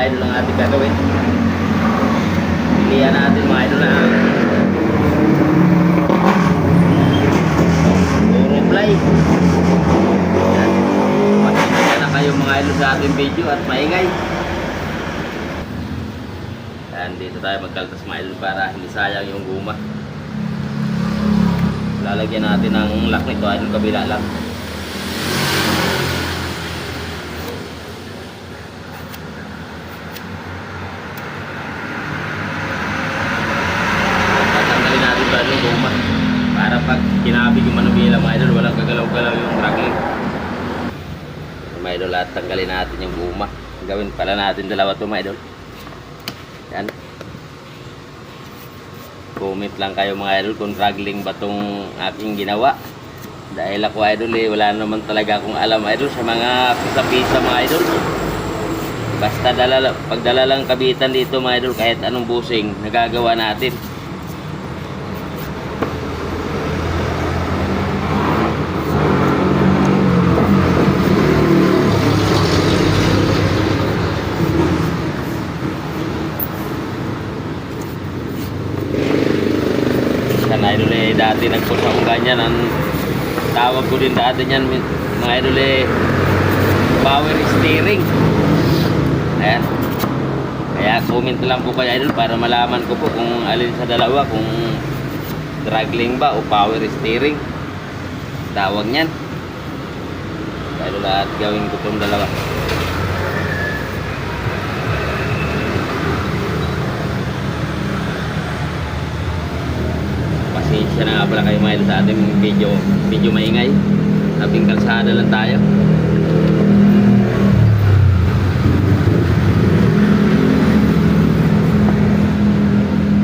idol ang ating gagawin. Pilihan natin mga idol na puro fly. Yan. Makikita na kayo mga idol sa ating video at maingay. Yan, dito tayo magkaltas mga idol para hindi sayang yung guma. Lalagyan natin ng lock nito idol, kabila lang. Para pag kinabig yung manubila mga idol, walang kagalaw-galaw yung ragling. Mga idol, at tanggalin natin yung guma. Gawin pala natin dalawa ito mga idol. Yan. Comment lang kayo mga idol kung ragling ba itong aking ginawa. Dahil ako idol wala naman talaga akong alam idol sa mga pisa-pisa mga idol. Basta pagdala lang kabitan dito mga idol, kahit anong busing nagagawa natin. Idol dati nagpunta akong ganyan, ang tawag ko din dati yan mga idol power steering. Ayan, kaya comment lang po kayo idol para malaman ko po kung alin sa dalawa, kung draggling ba o power steering tawag nyan idol, at gawin ko itong dalawa. Pasensya na nga pala kayo mga idol sa ating video maingay. Sabing kalsada lang tayo.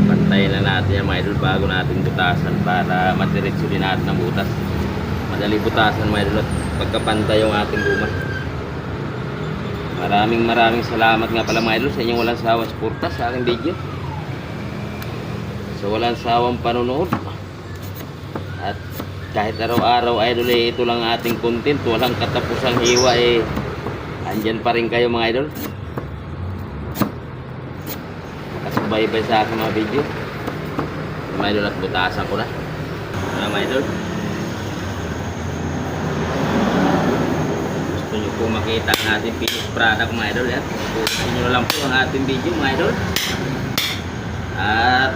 Pantayin lang natin yung mga idol bago natin butasan para madiretso din natin ang butas. Madali butasan mga idol at pagkapantay yung ating guma. Maraming salamat nga pala mga idol sa inyong walang sawang suporta sa aking video. So walang sawang panonood. At kahit araw-araw idol ito lang ating content, walang katapusang hiwa andyan pa rin kayo mga idol. Nakasubaybay sa aking mga video mga idol, at butasan ko na mga idol. Gusto nyo po makita ang ating finished product mga idol, pusin nyo lang po ang ating video mga idol. At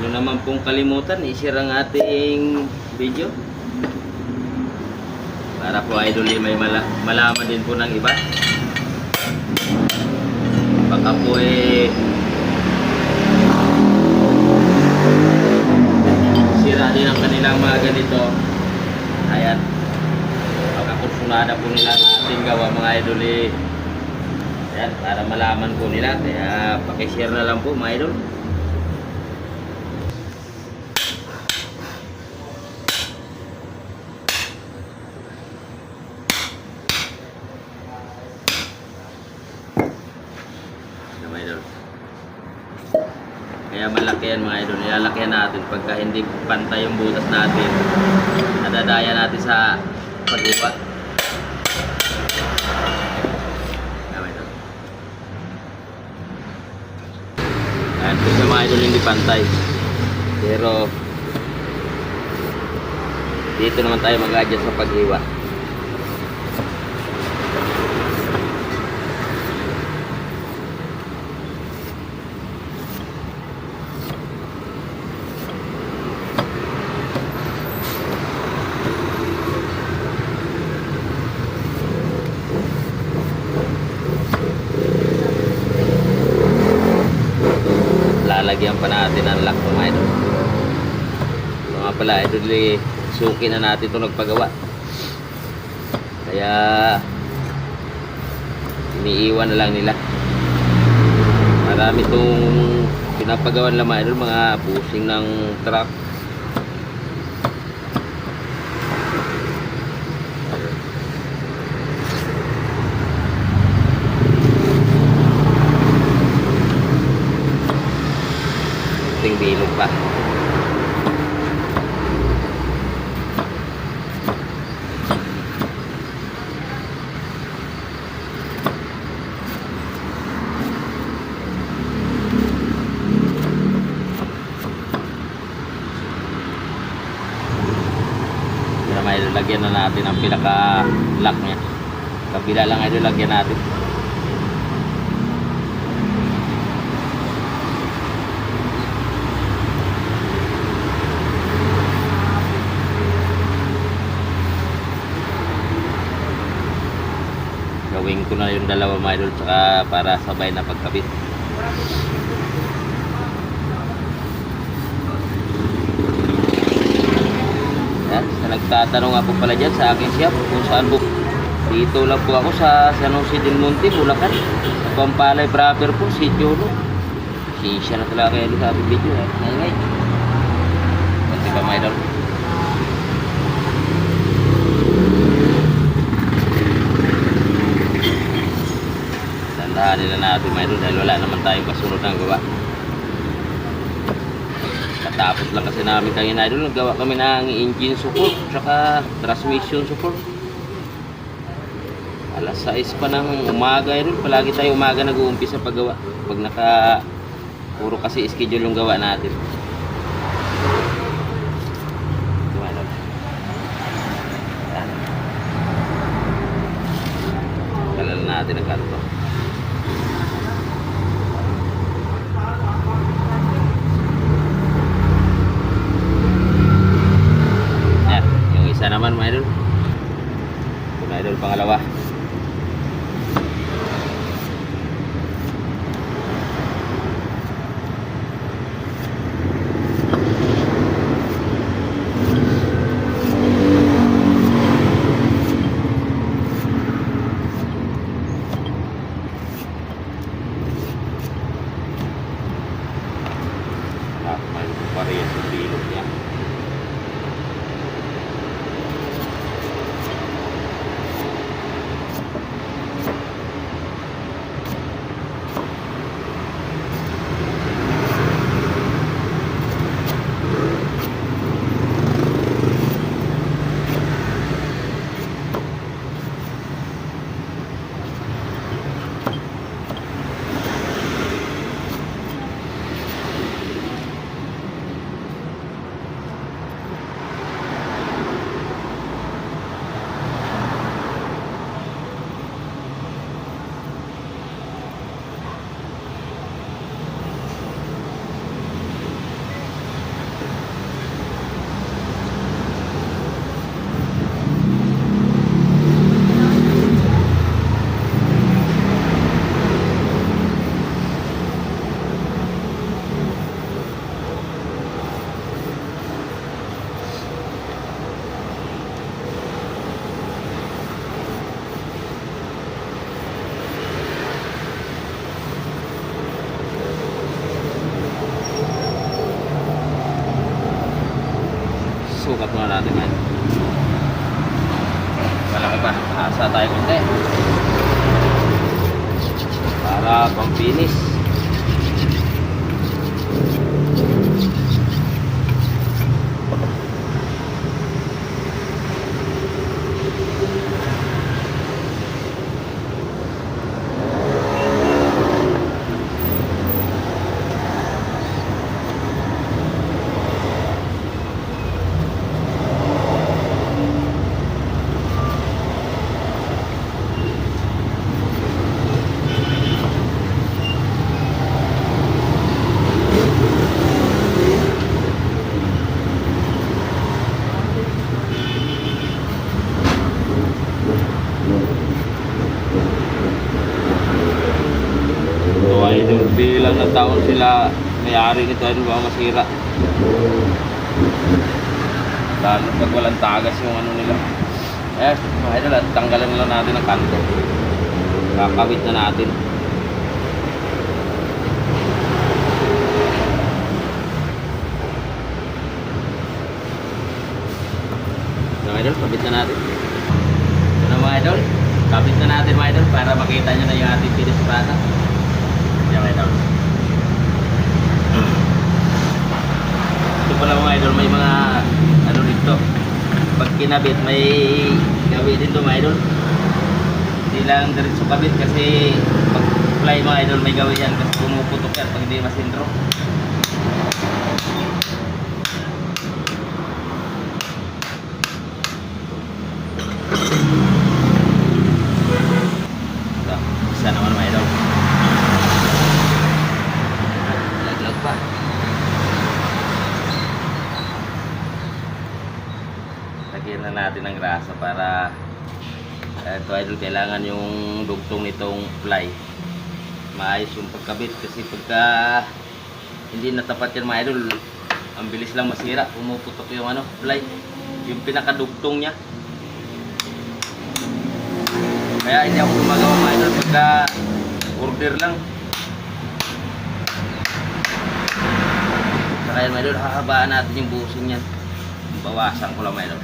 nyo naman pong kalimutan i-share ang ating video para po idol may malaman din po ng iba. Baka po sira din ang kanilang mga ganito. Ayan, baka kursunada po nila ang ating gawa mga idol ayan, para malaman po nila. Kaya pakishare na lang po mga idol. Kaya malaki yan mga idol, ilalakyan natin pagka hindi pantay yung butas natin, nadadaya natin sa paghiwa. Ayan po sa mga idol hindi pantay, pero dito naman tayo mag-adjust sa paghiwa. Lalagyan pa natin ang lock mga idol. Mga pala idol, suki na natin ito nagpagawa. Kaya iniiwan na lang nila. Marami itong pinapagawan lang mga idol, mga busing ng truck. Bilog pa. Lagyan na natin ang pinaka-lock niya. Kabila lang idol, lagyan natin. Gawin ko na yung dalawa mga idol, tsaka para sabay na pagkabit. Yan, sa nagtatanong ako pala dyan sa aking shop kung saan po. Dito lang po ako sa San Jose del Monte, Bulacan. Sa Pampalay proper po, si Jolo. Siya na talaga kayo sa ating video. Ngay. Kasi pa mga idol. Tandahan nila natin mga idol dahil wala naman tayong kasunod ng gawa. Katapos lang kasi namin kanina idol, naggawa kami ng engine support tsaka transmission support. Alas 6 pa ng umaga idol, palagi tayo umaga nag-uumpisa paggawa. Pag puro kasi schedule yung gawa natin. Kalal natin ang kanto. Yan, yung isa naman mga idol. Ito na idol, pangalawa. May parehas yung bilog niya. Sukat muna natin man. Malaki pa, asa tayo konti para pang-finish. Idol, bilang na taon sila may-ari nito idol, baka masira. Lalo pag walang tagas yung ano nila. Mga idol, at tanggalan lang natin ang kanto. Kakawit na natin. Mga idol, kabit na natin. Ito na mga idol, kabit na natin mga idol para makita nyo na yung ating finish product. Yan mga idol. Ito pala mga idol, may mga ano dito. Pag kinabit, may gawin din ito mga idol. Hindi lang diretso kabit kasi pag fly mga idol may gawin yan kasi pumuputok yan pag hindi masintro. bawasan natin ng grasa para ito idol, kailangan yung dugtong nitong fly maayos yung pagkabit, kasi pagka hindi natapat yan mga idol, ang bilis lang masira, pumuputok yung fly, yung pinakadugtong niya. Kaya hindi ako gumagawa mga idol pagka order lang. Saka yan mga idol, hahabaan natin yung busin niyan, bawasan ko lang mga idol.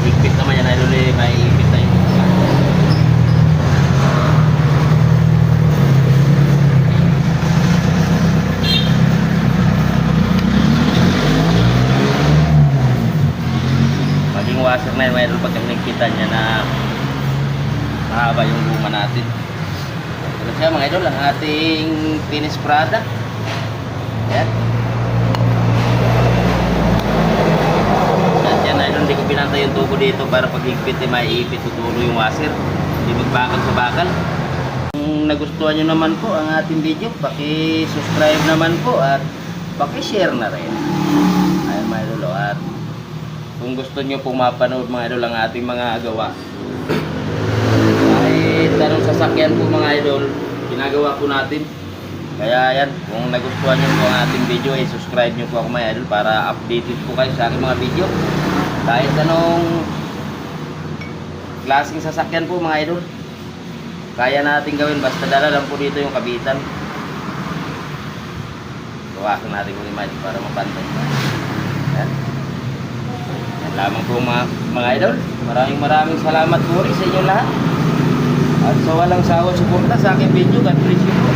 Higpit naman yan idol, may higpit na yun. Maging washer na yun mga idol, pagka hinigpitan niya na mahaba yung guma natin. Ito siya mga idol, ang ating finished product. Ayan. Yan idol, hindi ko pinantay yung tubo dito para pag higpit maiipit tutulo yung washer, hindi magbakal sa bakal. Kung nagustuhan nyo naman po ang ating video, paki-subscribe naman po at paki-share na rin. Ayan mga idol, at kung gusto nyo pong mapanood mga idol ang ating mga gawa, kahit anong sasakyan po mga idol, ginagawa po natin. Kaya yan, kung nagustuhan nyo po ang ating video, subscribe nyo po ako mga idol para updated po kayo sa aking mga video. Kahit anong klaseng sasakyan po mga idol, kaya natin gawin, basta dala lang po dito yung kabitan. Gawasan natin kung mga idol para mapantay. Yan. Yan lamang po mga idol. Maraming salamat po rin sa inyo lahat. At sa walang sawang suporta sa aking video, God bless you po.